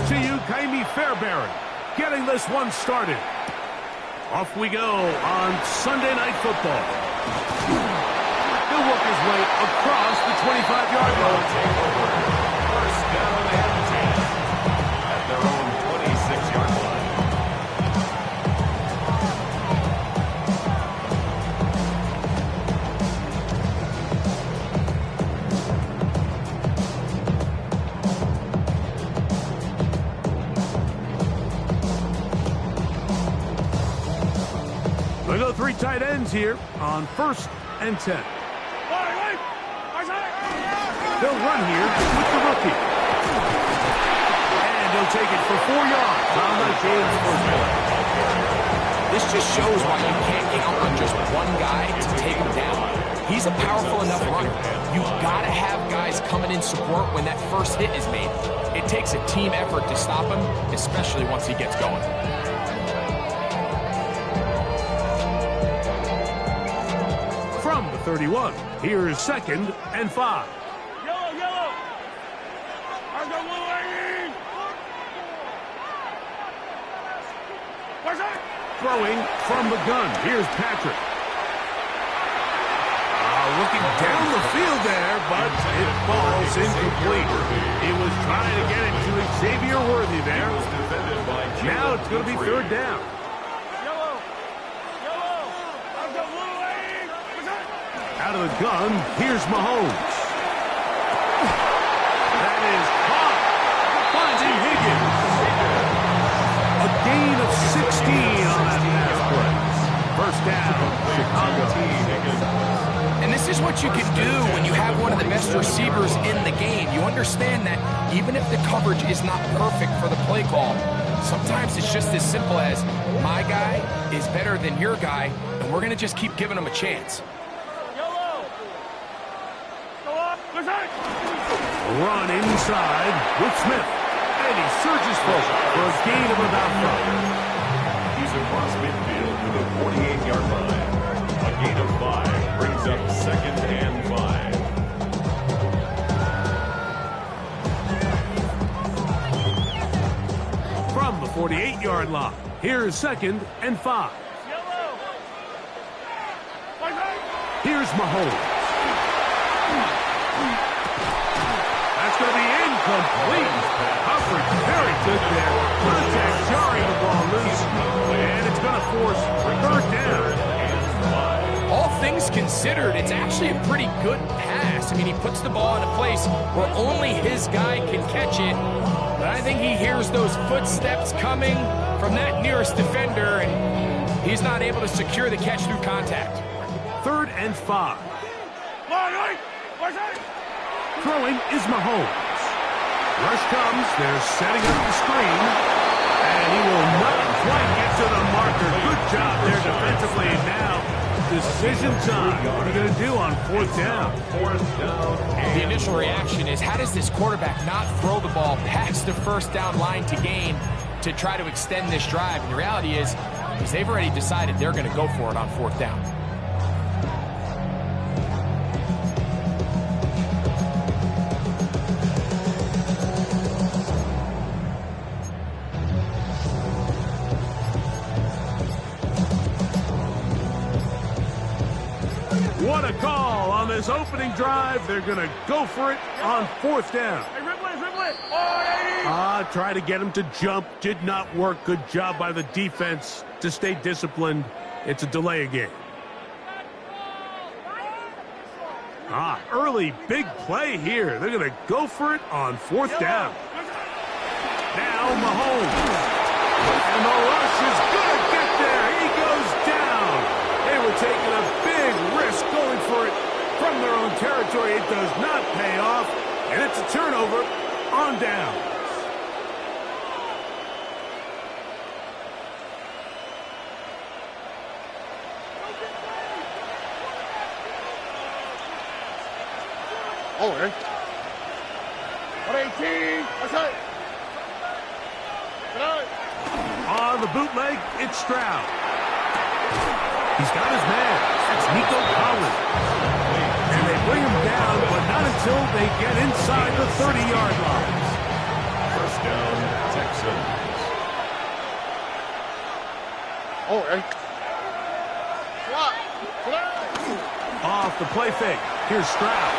to you, Kaimi Fairbairn, getting this one started. Off we go on Sunday Night Football. He'll work his way across the 25-yard line. First down and 10 at their own 26-yard line. We go three tight ends here on 1st and 10. They'll run here with the rookie. And he'll take it for 4 yards on the game's first play. This just shows why you can't count on just one guy to take him down. He's a powerful enough runner. You've got to have guys coming in support when that first hit is made. It takes a team effort to stop him, especially once he gets going. From the 31, here's 2nd and 5. Throwing from the gun. Here's Patrick. Looking down the field there, but it falls incomplete. He was trying to get it to Xavier Worthy there. Now it's going to be 3rd down. Out of the gun, here's Mahomes. That is caught. Finding Higgins. A gain of 16 on that pass play. First down, Chicago. And this is what you can do when you have one of the best receivers in the game. You understand that even if the coverage is not perfect for the play call, sometimes it's just as simple as my guy is better than your guy, and we're going to just keep giving him a chance. Run inside with Smith. And he surges forward for a gain of about 5. He's across midfield to the 48-yard line. A gain of 5 brings up 2nd and 5. From the 48-yard line, here's 2nd and 5. Here's Mahomes. That's going to be incomplete. Coverage very good there. Contact jarring the ball loose. And it's going to force 3rd down. All things considered, it's actually a pretty good pass. I mean, he puts the ball in a place where only his guy can catch it. But I think he hears those footsteps coming from that nearest defender, and he's not able to secure the catch through contact. 3rd and 5. Throwing is Mahomes. Rush comes. They're setting up the screen. And he will not quite get to the marker. Good job there defensively. Now, decision time. What are you going to do on 4th down? The initial reaction is, how does this quarterback not throw the ball past the 1st down line to gain to try to extend this drive? And the reality is they've already decided they're going to go for it on 4th down. What a call on this opening drive. They're going to go for it on 4th down. Try to get him to jump. Did not work. Good job by the defense to stay disciplined. It's a delay of game. Early big play here. They're going to go for it on 4th down. Now Mahomes. And the rush is going to get there. He goes down. They were taking a big risk going for it from their own territory. It does not pay off. And it's a turnover on down. Over. 118. That's it. On the bootleg, it's Stroud. He's got his man. It's Nico Collins. And they bring him down, but not until they get inside the 30-yard line. First down, Texans. Oh, hey. Off the play fake. Here's Stroud.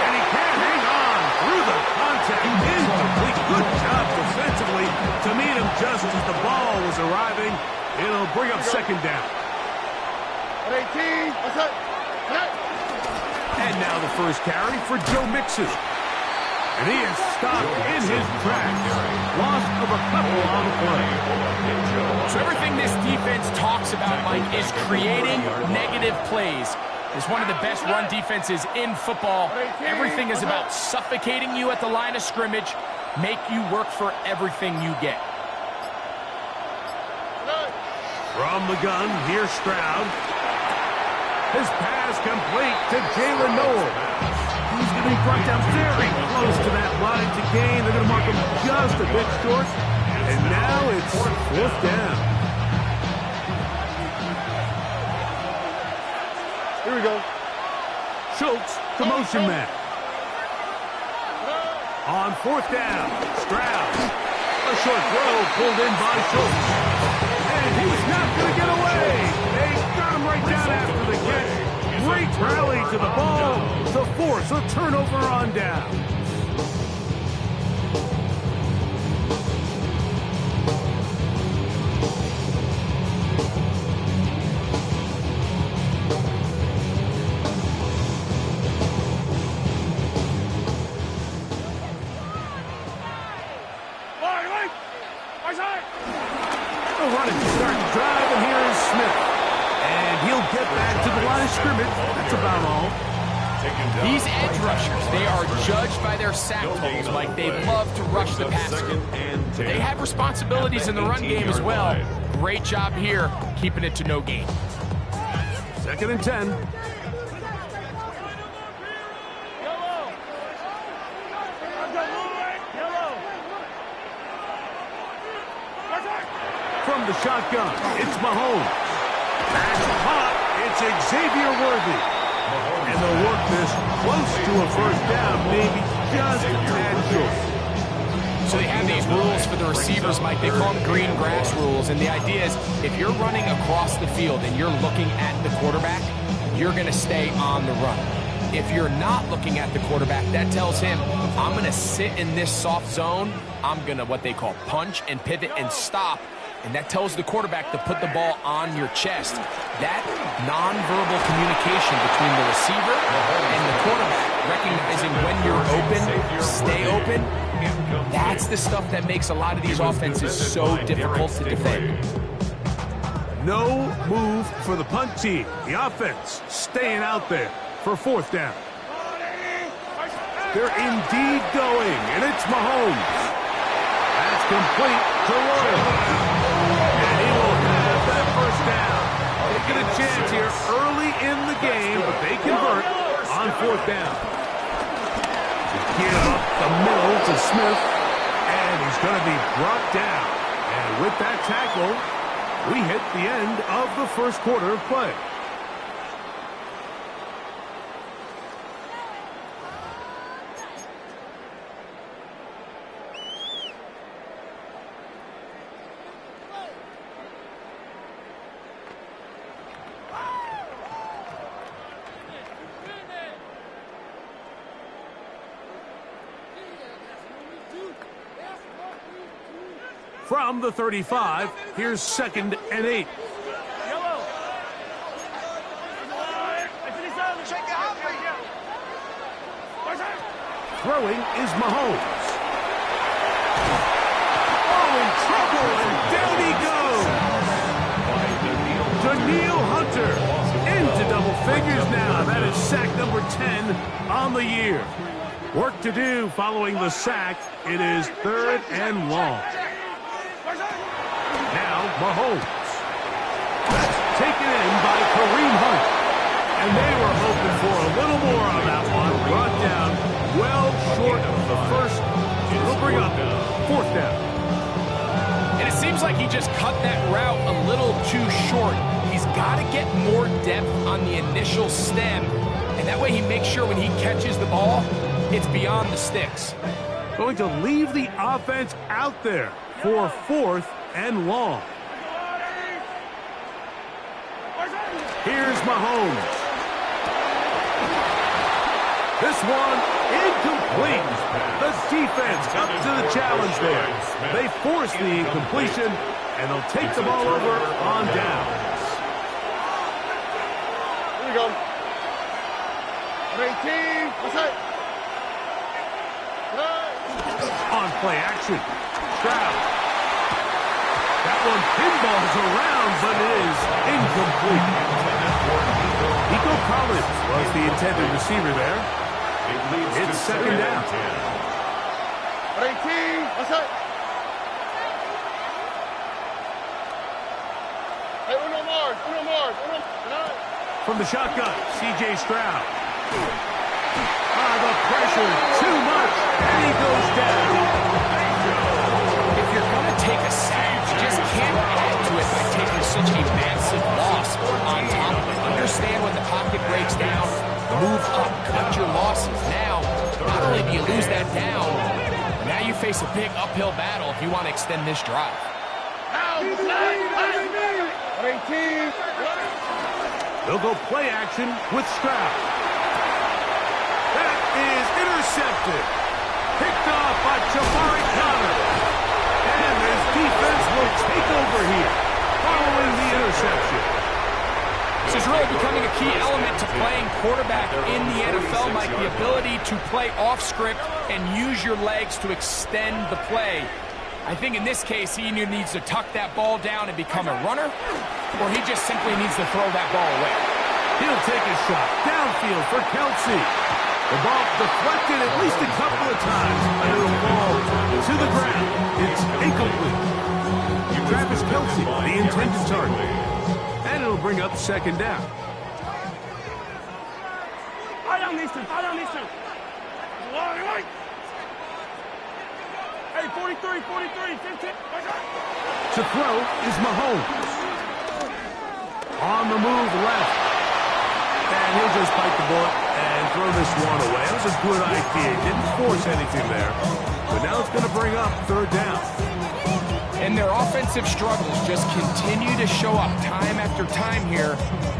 And he can't hang on through the contact. Incomplete. Good job defensively to meet him just as the ball was arriving. It'll bring up second down. 18. What's up? And now the first carry for Joe Mixon. And he is stopped in his tracks. Loss of a couple on the play. So everything this defense talks about, Mike, is creating negative plays. It's one of the best run defenses in football. Everything is about suffocating you at the line of scrimmage, make you work for everything you get. From the gun, here's Stroud. His pass complete to Jalen Noel. He's going to be brought down very close to that line to gain. They're going to mark him just a bit short. And now it's fourth down. Here we go. Schultz, the motion man. On fourth down, Stroud. A short throw pulled in by Schultz. And he's not going to get away. They got him right down after the catch. Great rally to the ball to force a turnover on down. Running to start the drive, and here is Smith. And he'll get back to the line of scrimmage. That's about all. These edge rushers, they are judged by their sack totals, Mike. They love to rush the passer. They have responsibilities in the run game as well. Great job here, keeping it to no gain. 2nd and 10. From the shotgun, it's Mahomes. That's caught. It's Xavier Worthy. And they'll work this close to a first down, maybe just a tad short. So they have these rules for the receivers, Mike. They call them green grass rules. And the idea is if you're running across the field and you're looking at the quarterback, you're going to stay on the run. If you're not looking at the quarterback, that tells him, I'm going to sit in this soft zone. I'm going to what they call punch and pivot and stop. And that tells the quarterback to put the ball on your chest. That nonverbal communication between the receiver and the quarterback, recognizing when you're open, stay open, that's the stuff that makes a lot of these offenses so difficult to defend. No move for the punt team. The offense staying out there for fourth down. They're indeed going, and it's Mahomes. That's complete to Royal. And he will have that first down. Taking a chance here early in the game, but they convert on fourth down. Get up the middle to Smith, and he's going to be brought down. And with that tackle, we hit the end of the first quarter of play. From the 35, here's 2nd and 8. Throwing is Mahomes. Oh, in trouble, and down he goes. Daniil Hunter into double figures now. That is sack number 10 on the year. Work to do following the sack. It is 3rd and long. Now Mahomes. That's taken in by Kareem Hunt. And they were hoping for a little more on that one. Brought down well short of the first. It'll bring up fourth down. And it seems like he just cut that route a little too short. He's got to get more depth on the initial stem. And that way he makes sure when he catches the ball, it's beyond the sticks. Going to leave the offense out there for 4th and long. Here's Mahomes. This one incomplete. The defense up to the challenge there. They force the incompletion, and they'll take the ball over on downs. Here we go. 18. What's that? On play action. Stroud. That one pinballs around, but it is incomplete. Nico Collins was the intended receiver there. It's 2nd down. 18. What's that? Hey, uno Mars. From the shotgun, C.J. Stroud. The pressure, too much, and he goes down. If you're going to take a sack, you just can't add to it by taking such a massive loss on top of it. Understand when the pocket breaks down, move up, cut your losses. Now, not only do you lose that down, but now you face a big uphill battle if you want to extend this drive. 18. They'll go play action with Stroud. That is intercepted. Picked off by Jabari Connor. And his defense will take over here following the interception. This is really becoming a key element to playing quarterback in the NFL, Mike, the ability to play off script and use your legs to extend the play. I think in this case, he either needs to tuck that ball down and become a runner, or he just simply needs to throw that ball away. He'll take a shot downfield for Kelsey. The ball deflected at least a couple of times, and it'll fall to the ground. It's incomplete. Travis Kelsey, the intended target. And it'll bring up 2nd down. Hey, 43, 15. To throw is Mahomes. On the move left. And he'll just bite the bullet and throw this one away. That was a good idea. Didn't force anything there. But now it's going to bring up 3rd down. And their offensive struggles just continue to show up time after time here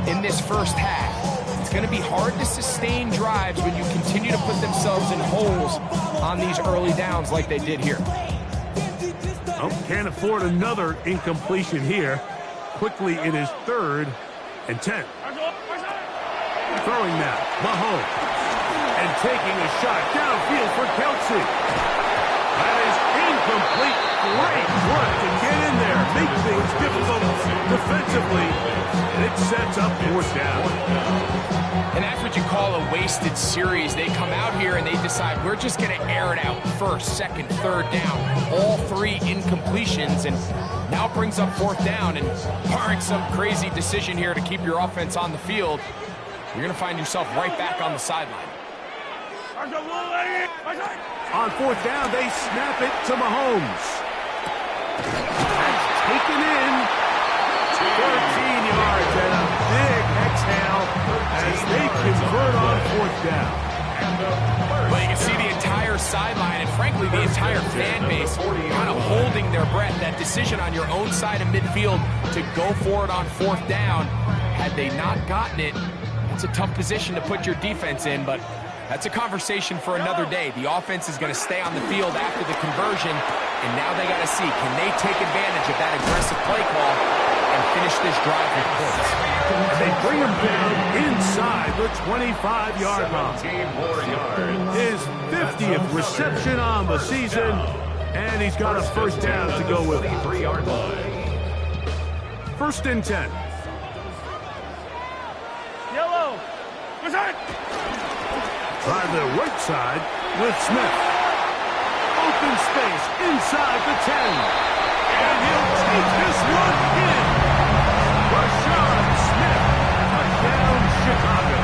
in this first half. It's going to be hard to sustain drives when you continue to put themselves in holes on these early downs like they did here. Oh, can't afford another incompletion here. Quickly, it is 3rd and 10. Throwing now, Mahomes. And taking a shot downfield for Kelsey. That is incomplete. Great work to get in there. Make things difficult defensively. And it sets up 4th down. And that's what you call a wasted series. They come out here and they decide we're just going to air it out 1st, 2nd, 3rd down. All 3 incompletions, and now it brings up 4th down. And barring some crazy decision here to keep your offense on the field, you're going to find yourself right back on the sideline. On 4th down, they snap it to Mahomes. That's taken in. 14 yards and a big exhale as they convert on 4th down. Well, you can see the entire sideline and, frankly, the entire fan base kind of holding their breath. That decision on your own side of midfield to go for it on 4th down, had they not gotten it, it's a tough position to put your defense in, but that's a conversation for another day. The offense is going to stay on the field after the conversion, and now they got to see, can they take advantage of that aggressive play call and finish this drive with points? And they bring him down inside the 25-yard line. His 50th reception on the season, and he's got a 1st down to go with it. 1st and 10. Yellow. What's that? By the right side with Smith. Open space inside the 10. And he'll take this one in. Rashawn Smith. Touchdown, Chicago.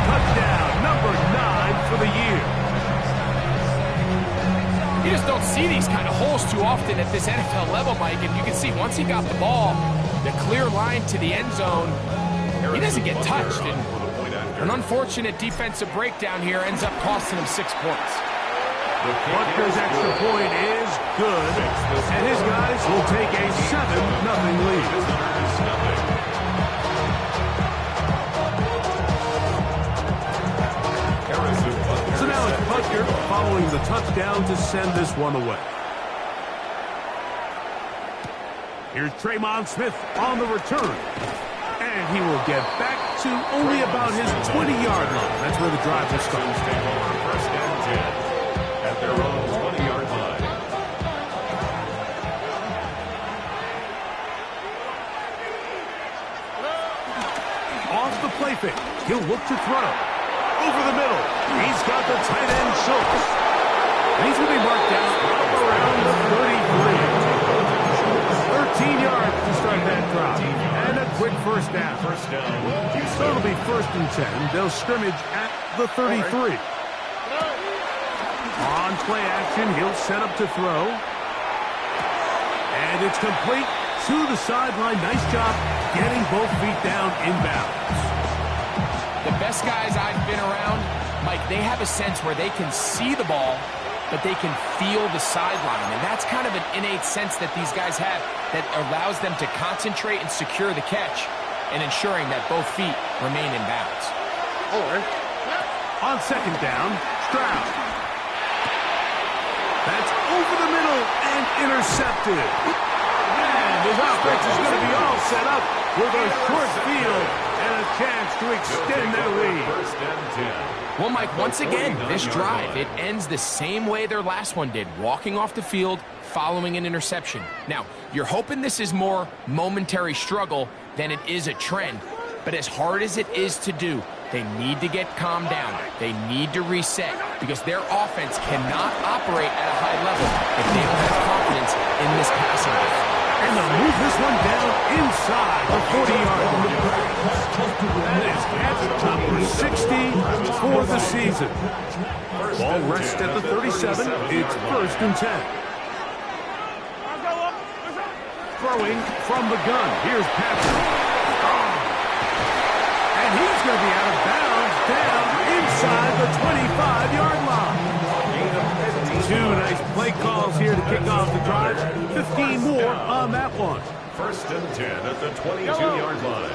Touchdown number 9 for the year. You just don't see these kind of holes too often at this NFL level, Mike. And you can see once he got the ball, the clear line to the end zone, he doesn't get touched. And an unfortunate defensive breakdown here ends up costing him 6 points. Butker's extra point is good, and his guys will take a 7-0 lead. So now it's Butker following the touchdown to send this one away. Here's Tremon Smith on the return. And he will get back to only about his 20-yard line. That's where the drive will start. First and 10 at their own 20-yard line. Off the play fake. He'll look to throw. Over the middle. He's got the tight end Schultz. And he's going to be marked down up around the 33. 13 yards to start that drive. And a quick first down. So it'll be 1st and 10. They'll scrimmage at the 33. On play action, he'll set up to throw. And it's complete to the sideline. Nice job getting both feet down inbounds. The best guys I've been around, Mike, they have a sense where they can see the ball, but they can feel the sideline. And that's kind of an innate sense that these guys have that allows them to concentrate and secure the catch and ensuring that both feet remain in bounds. On 2nd down, Stroud. That's over the middle and intercepted. And his offense is going to be all set up with a short field and a chance to extend their lead. First and 10. Well, Mike, once again, this drive, it ends the same way their last one did, walking off the field, following an interception. Now, you're hoping this is more momentary struggle than it is a trend, but as hard as it is to do, they need to get calmed down. They need to reset because their offense cannot operate at a high level if they don't have confidence in this passing game. And they'll move this one down inside the 40-yard line. That is catch number 60 for the season. Ball rests at the 37. It's 1st and 10. Throwing from the gun. Here's Patrick. And he's going to be out of bounds down inside the 25-yard line. 2 nice play calls here to kick off the drive. 15 more on that one. 1st and 10 at the 22-yard line.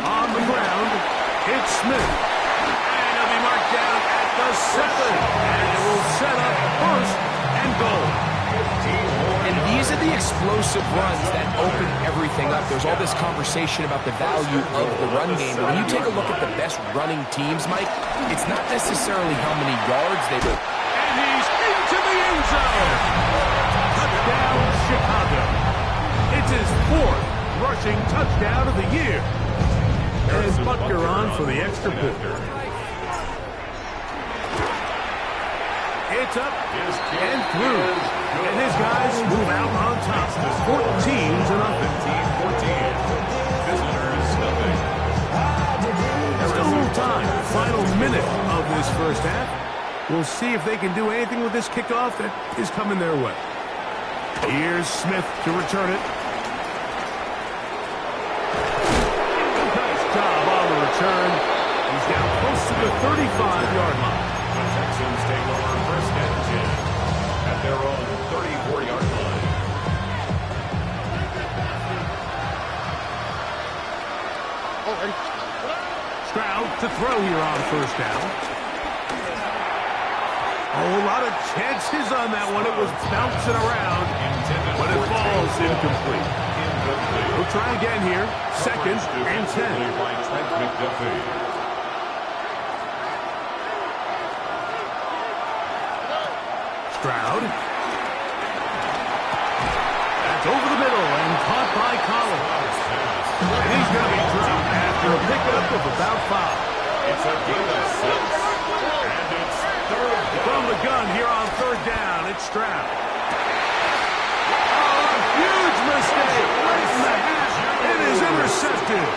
On the ground, it's Smith. And he'll be marked down at the 7. And it will set up 1st and goal. And these are the explosive runs that open everything up. There's all this conversation about the value of the run game. But when you take a look at the best running teams, Mike, it's not necessarily how many yards they do. And he's into the end zone. Touchdown, Chicago. It's his 4th rushing touchdown of the year. And Butker on for the extra point. It's up and through. And his guys move out on top. 14-0. 14. Visitors nothing. Still a little time. Final minute of this first half. We'll see if they can do anything with this kickoff that is coming their way. Here's Smith to return it. Nice job on the return. He's down close to the 35-yard line. The Texans take over 1st and 10 at their own 34-yard line. Stroud to throw here on 1st down. Oh, a lot of chances on that one. It was bouncing around, but it falls incomplete. We'll try again here. 2nd and 10. By Trent McDuffie. Stroud. That's over the middle and caught by Collins. And he's going to be dropped after a pickup of about 5. It's a gain of 6. And it's 3rd down. From the gun here on 3rd down, it's Stroud. Oh, a huge mistake. Right in the half. It is intercepted.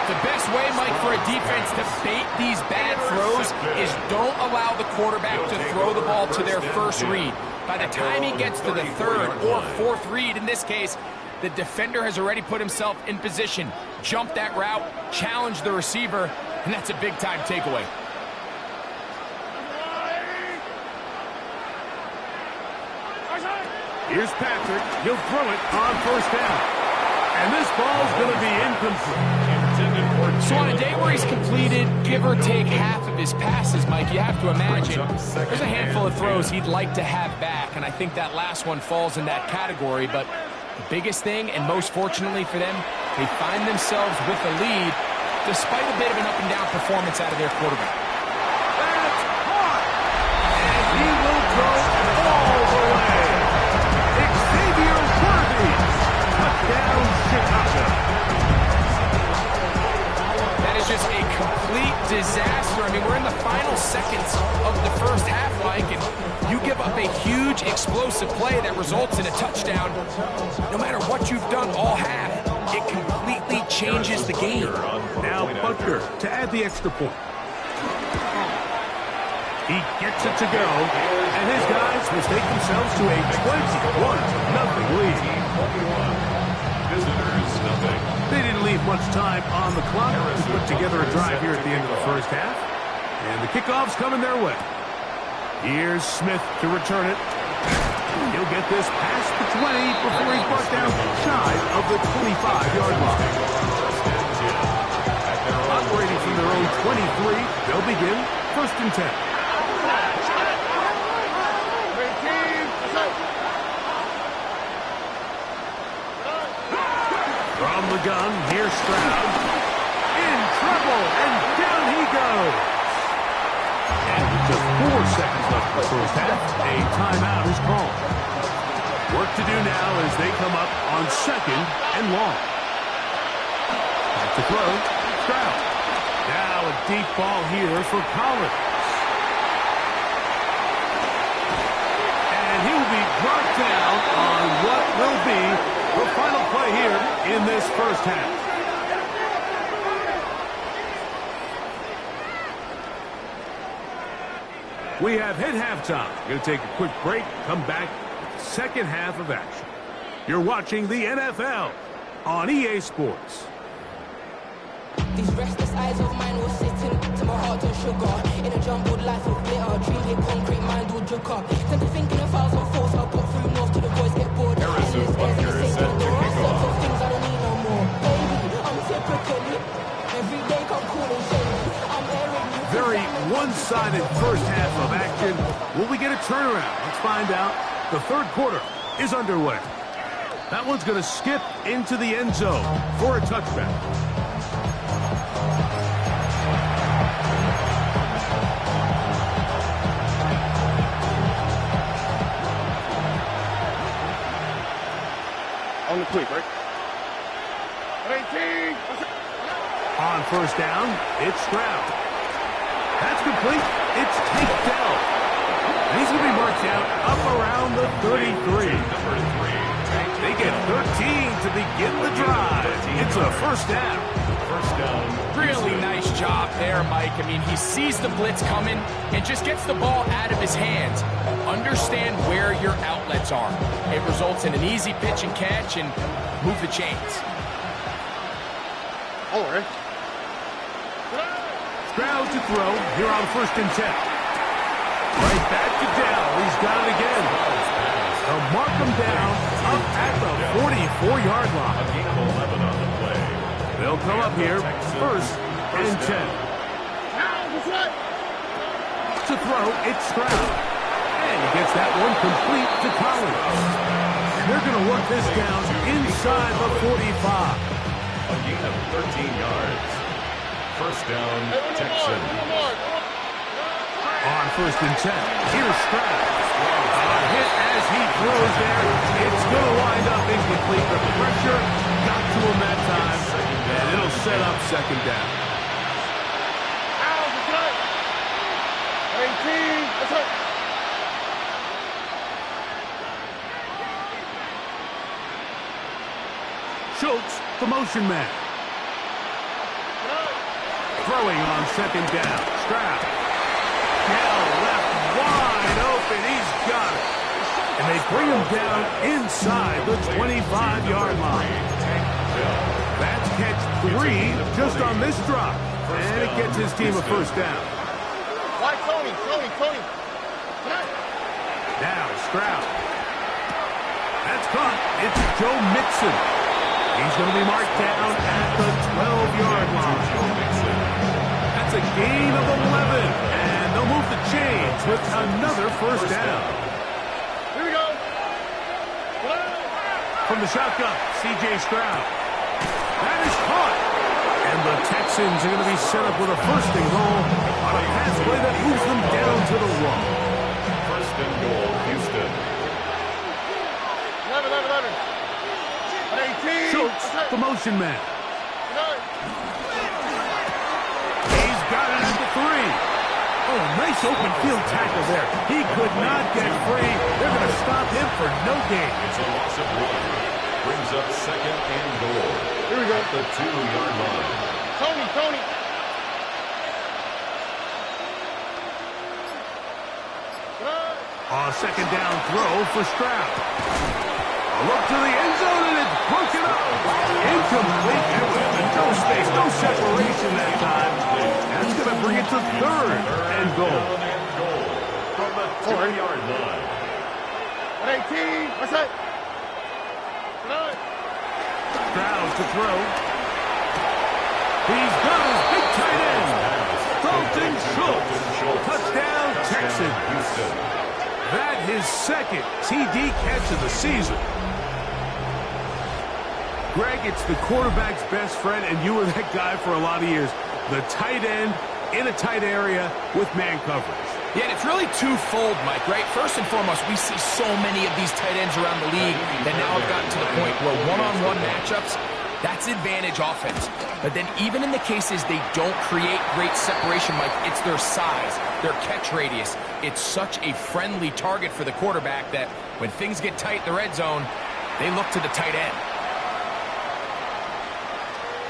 The best way, Mike, for a defense to bait these bad throws is don't allow the quarterback to throw the ball to their first read. By the time he gets to the 3rd or 4th read, in this case, the defender has already put himself in position, jumped that route, challenged the receiver, and that's a big-time takeaway. Here's Patrick. He'll throw it on first down. And this ball's going to be incomplete. So on a day where he's completed, give or take half of his passes, Mike, you have to imagine there's a handful of throws he'd like to have back, and I think that last one falls in that category. But the biggest thing, and most fortunately for them, they find themselves with a lead despite a bit of an up-and-down performance out of their quarterback. That's hot! And he will go all the way. Xavier Worthy, touchdown Chicago. That is just a complete disaster. I mean, we're in the final seconds of the first half, Mike, and you give up a huge explosive play that results in a touchdown. No matter what you've done all half, it completely changes the game. Now Butker to add the extra point. He gets it to go, and his guys mistake themselves to a 21-0 lead. Visitors, nothing. They didn't leave much time on the clock to put together a drive here at the end of the first half. And the kickoff's coming their way. Here's Smith to return it. He'll get this past the 20 before he's brought down shy of the 25-yard line. Operating from their own 23, they'll begin 1st and 10. From the gun, here's Stroud. In trouble, and down he goes. And with just 4 seconds left in the first half, a timeout is called. Work to do now as they come up on 2nd and long. Back to throw, Stroud. Now a deep ball here for Collins. And he'll be brought down on what will be the final play here in this first half. We have hit halftime. Going to take a quick break, come back with the second half of action. You're watching the NFL on EA Sports. These restless eyes of mine were sitting to my heart on sugar. In a jumbled life of glitter, dream hit concrete, mind will joke up. Tend to thinking of files on force, I'll put through north to the boys get bored. Harrison Butker is set to kick off. Of things I don't need no more. Baby, I'm typically every day come cool and shady. I'm airing you. Very one-sided first half of action. Will we get a turnaround? Let's find out. The third quarter is underway. That one's going to skip into the end zone for a touchback. On the quick, right? 18. On first down, it's Stroud. That's complete. It's taped out. And he's going to be marked down up around the 33. They get 13 to begin the drive. It's a first down. First down. Really nice job there, Mike. I mean, he sees the blitz coming and just gets the ball out of his hands. Understand where your outlets are. It results in an easy pitch and catch and move the chains. All right. Stroud to throw here on 1st and 10. Right back to Dell. He's got it again. They'll mark him down up at the 44-yard line. A gain of 11 on the play. They'll come up here 1st and 10. To throw, it's Stroud. And he gets that one complete to Collins. And they're going to work this down inside the 45. A gain of 13 yards. First down, Texans. On 1st and 10, here's Stroud. A hit as he throws there. It's going to wind up incomplete. The pressure got to him that time, and it'll set up 2nd down. 18. That's right. Schultz, the motion man. Throwing on 2nd down. Stroud. Now left wide open. He's got it. And they bring him down inside the 25-yard line. That's catch 3 just on this drop. And it gets his team a first down. Why, Tony? Now Stroud. That's caught. It's Joe Mixon. He's going to be marked down at the 12-yard line. That's a gain of 11. And they'll move the chains with another first down. Here we go. From the shotgun, C.J. Stroud. That is caught. And the Texans are going to be set up with a first and goal on a pass play that moves them down to the wall. First and goal, Houston. 11. 18. Schultz, the motion man. He's got it at the 3. Oh, nice open field tackle there. He could not get free. They're going to stop him for no gain. It's a loss of 1. Brings up second and goal. Here we go. At the 2-yard line. Tony. A second down throw for Stroud. A look to the end zone, and it's broken up. Incomplete. No space, no separation that time. That's going to bring it to third and goal. From the 2-yard line. 18. What's that? Stroud to throw. He's got his big tight end. Dalton Schultz. Touchdown, Texans. That his second TD catch of the season. Greg, it's the quarterback's best friend, and you were that guy for a lot of years. The tight end in a tight area with man coverage. Yeah, and it's really twofold, Mike, right? First and foremost, we see so many of these tight ends around the league that now have gotten to the point where one-on-one matchups, that's advantage offense. But then even in the cases they don't create great separation, Mike, it's their size, their catch radius. It's such a friendly target for the quarterback that when things get tight in the red zone, they look to the tight end.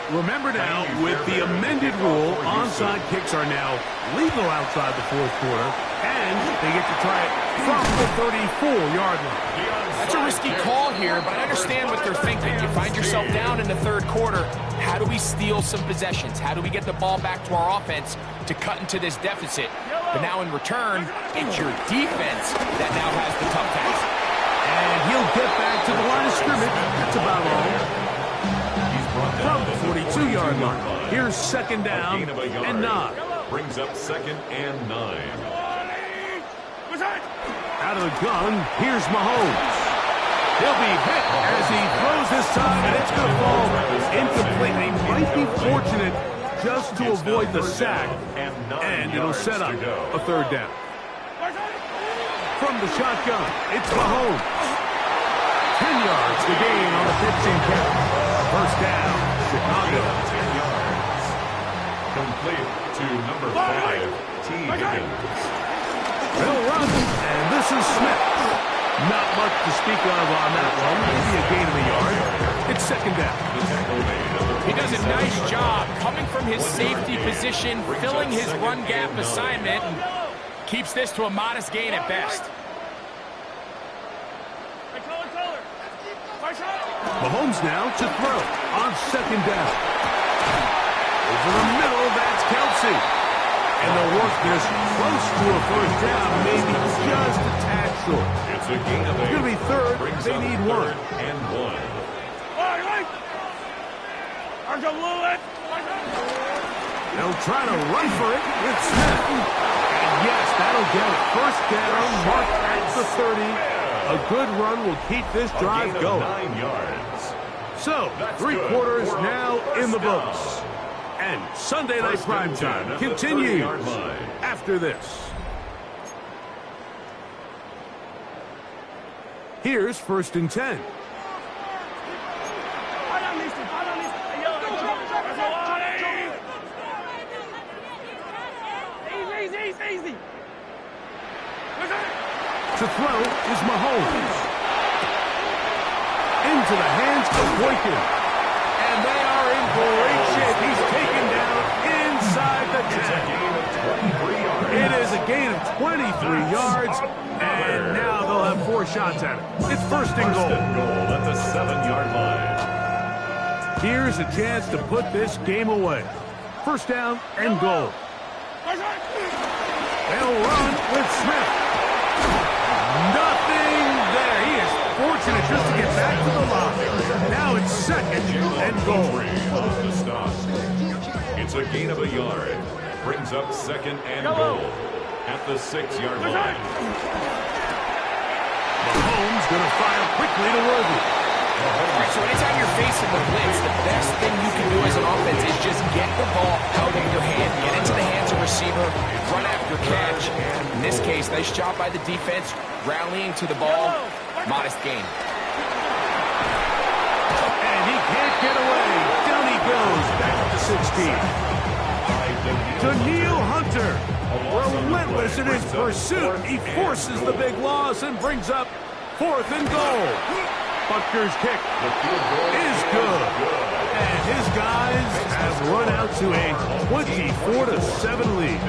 Remember now, with the amended rule, onside kicks are now legal outside the fourth quarter, and they get to try it from the 34-yard line. That's a risky call here, but I understand what they're thinking. You find yourself down in the third quarter. How do we steal some possessions? How do we get the ball back to our offense to cut into this deficit? But now in return, it's your defense that now has the tough task. And he'll get back to the line of scrimmage. That's about all. From the 42-yard line. Here's second down and 9. Brings up second and 9. Out of the gun, here's Mahomes. He'll be hit as he throws this time, and it's going to fall incomplete. He might be fortunate just to avoid the sack, and it'll set up a third down. From the shotgun, it's Mahomes. 10 yards to gain on the 15 catch. First down, Chicago. 10 yards. Complete to number 5, T. Higgins. They'll run, and this is Smith. Not much to speak of on that one. Maybe a gain of a yard. It's second down. He does a nice job coming from his safety position, filling his run gap assignment, and keeps this to a modest gain at best. Mahomes now to throw on second down. Over the middle, that's Kelsey. And they'll work this close to a first down, maybe just a tad short. It's a gain of 8. It's going to be third. They need 1. And 1. They'll try to run for it with Smith. And yes, that'll get it. First down, marked at the 30. A good run will keep this drive going. 9 yards. So, 3 quarters now in the books. And Sunday Night Primetime continues after this. Here's first and 10. Easy. To throw is Mahomes. Into the hands of Boykin. And they are in great shape. He's taken down inside the 10. It is a gain of 23 yards. And now they'll have 4 shots at it. It's first and goal. At the 7-yard line. Here's a chance to put this game away. First down and goal. They'll run with Smith. Nothing there. He is fortunate just to get back to the line. Now it's second and goal. Off the stop. It's a gain of a yard. Brings up second and goal at the 6-yard line. Mahomes going to fire quickly to Worthy. Right, so anytime you're facing the blitz, the best thing you can do as an offense is just get the ball out of your hand, get into the hands of receiver, run after catch. In this case, nice job by the defense, rallying to the ball. Modest gain. And he can't get away. Down he goes, back to 16. Daniil Hunter, relentless in his pursuit. He forces the big loss and brings up 4th and goal. Buckner's kick is good. And his guys have run out to a 24-7 lead.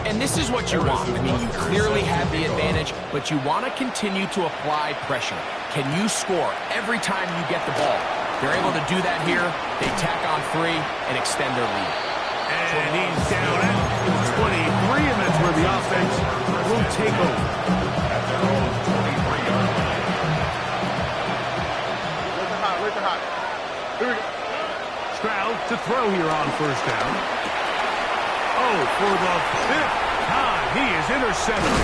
And this is what you want. I mean, you clearly have the advantage, but you want to continue to apply pressure. Can you score every time you get the ball? They're able to do that here. They tack on 3 and extend their lead. And he's down at 23, and that's where the offense will take over. At their own 23-yard line. Stroud to throw here on 1st down. Oh, for the 5th time, he is intercepted.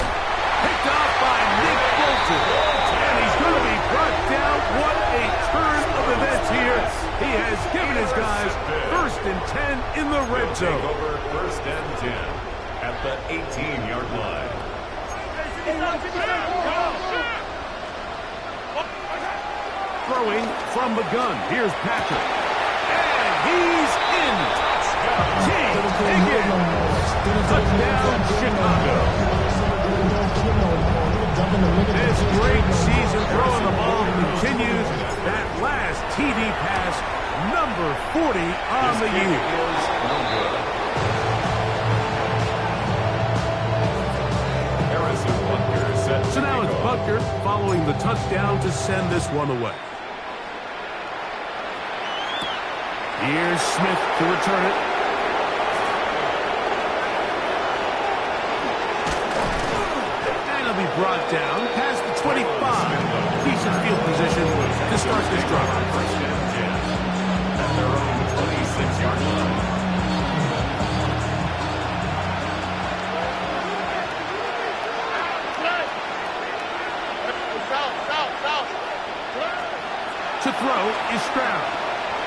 Picked off by Nick Bolton. And he's going to be brought down. What a turn of events here. He has given his guys 1st and 10 in the red zone. Take over 1st and 10 at the 18-yard line. Throwing from the gun. Here's Patrick. And he's in. T. Higgins. Touchdown, Chicago. This great season throwing the ball continues. That last TD pass, number 40 on the year. So now it's Buckner following the touchdown to send this one away. Here's Smith to return it. And he'll be brought down past the 25. Decent field position to start this drive. 1st and 10 at their own 26-yard line. To throw is Stroud.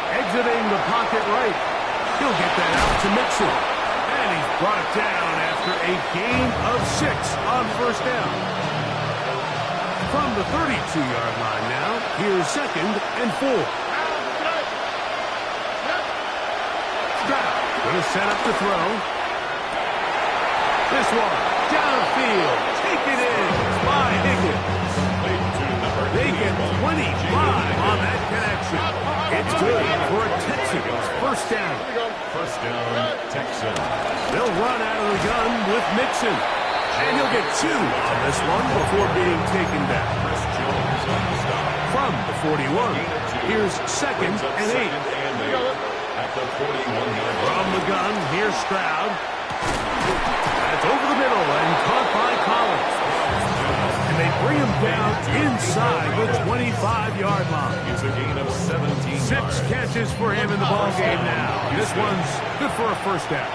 Exiting the pocket right. He'll get that out to Mixon. And he's brought down after a gain of 6 on 1st down. From the 32-yard line now, here's 2nd and 4. Stroud going to set up the throw. This one, downfield, taken in by Higgins. They get 25 on that connection. It's good for a Texans 1st down. 1st down, Texans. They'll run out of the gun with Mixon. And he'll get 2 on this one before being taken back. From the 41, here's 2nd and 8. At the 41-yard line. From the gun, here's Stroud. That's over the middle and caught by Collins. And they bring him down inside the 25-yard line. It's a gain of 17 6 catches for him in the ball game now. This one's good for a 1st down.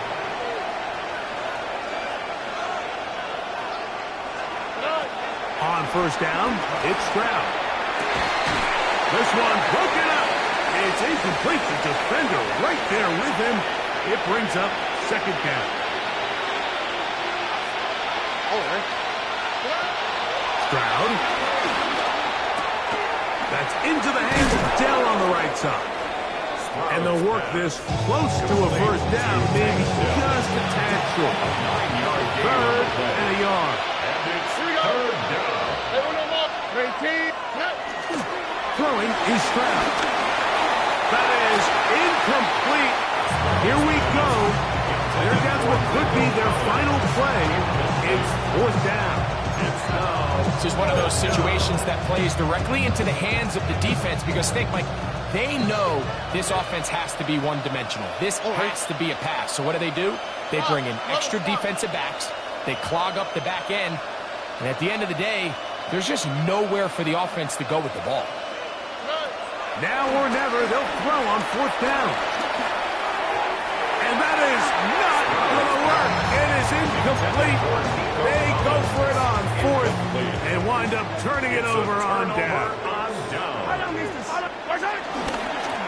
On 1st down, it's Stroud. This one broken up. It's incomplete. The defender right there with him. It brings up 2nd down. Stroud. That's into the hands of Dell on the right side. And they'll work this close to a 1st down, maybe just a tad short. 3rd and a yard. And it's 3rd down. Throwing is Stroud. That is incomplete. Here we go. They're down to what could be their final play. It's 4th down. This is one of those situations that plays directly into the hands of the defense because think, like, they know this offense has to be one-dimensional. This has to be a pass. So what do? They bring in extra defensive backs. They clog up the back end. And at the end of the day, There's just nowhere for the offense to go with the ball. Now or never, they'll throw on 4th down. And that is not going to work. It is incomplete. They go for it on 4th and wind up turning it over on down.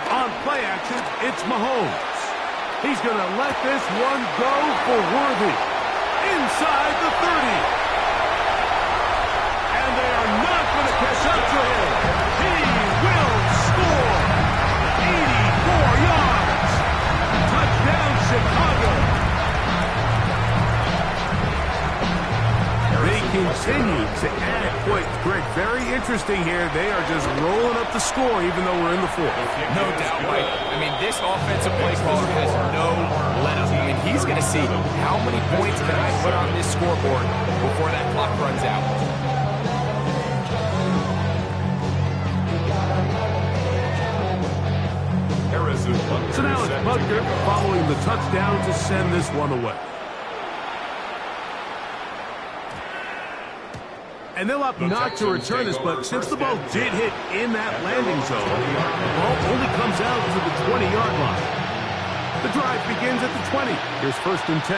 On play action, it's Mahomes. He's going to let this one go for Worthy. Inside the 30. And they are not going to catch up to him. He will score. 84 yards. Touchdown, Chicago. They continue to add points. Greg, very interesting here. They are just rolling up the score even though we're in the 4th. No doubt, Mike. I mean, this offensive play caller has no let-up. I mean, he's going to see how many points can I put on this scoreboard before that clock runs out. So now it's Butker following the touchdown to send this one away. And they'll opt not to return this, but since the ball did hit in that landing zone, the ball only comes out to the 20-yard line. The drive begins at the 20. Here's 1st and 10.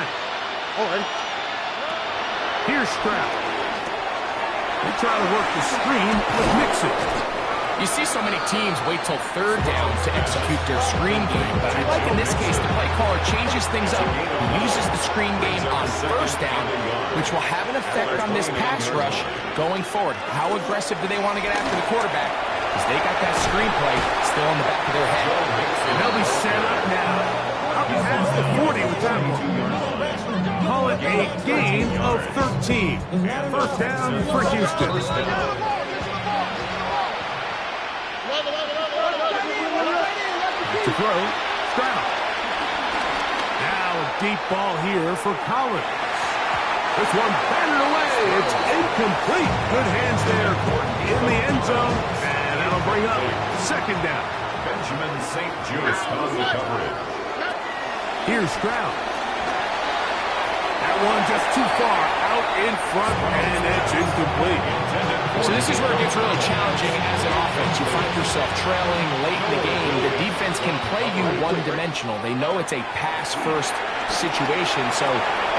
Here's Stroud. They try to work the screen with Mixon. You see so many teams wait till 3rd down to execute their screen game, but I like in this case the play caller changes things up. He uses the screen game on 1st down, which will have an effect on this pass rush going forward. How aggressive do they want to get after the quarterback? Because they got that screen play still in the back of their head. And they'll be set up now. Up past the 40 with that one. Call it a gain of 13. 1st down for Houston. To throw, Stroud. Now a deep ball here for Collins. This one batted away. It's incomplete. Good hands there in the end zone. And that'll bring up 2nd down. Benjamin St. Just on the coverage. Here's Stroud. That one just too far out in front, and it's incomplete. So this is where it gets really challenging as an offense. You find yourself trailing late in the game. The defense can play you one-dimensional. They know it's a pass-first situation, so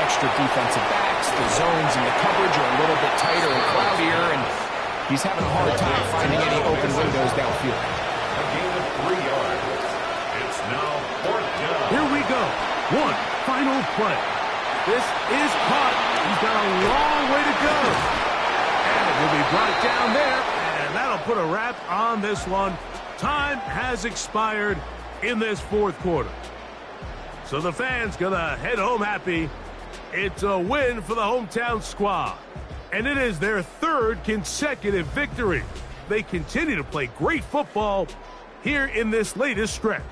extra defensive backs, the zones and the coverage are a little bit tighter and cloudier, and he's having a hard time finding any open windows downfield. A gain of 3 yards. It's now 4th down. Here we go. One final play. This is caught. He's got a long way to go. And he'll be brought down there, and that'll put a wrap on this one. Time has expired in this 4th quarter. So the fans gonna head home happy. It's a win for the hometown squad. And it is their 3rd consecutive victory. They continue to play great football here in this latest stretch.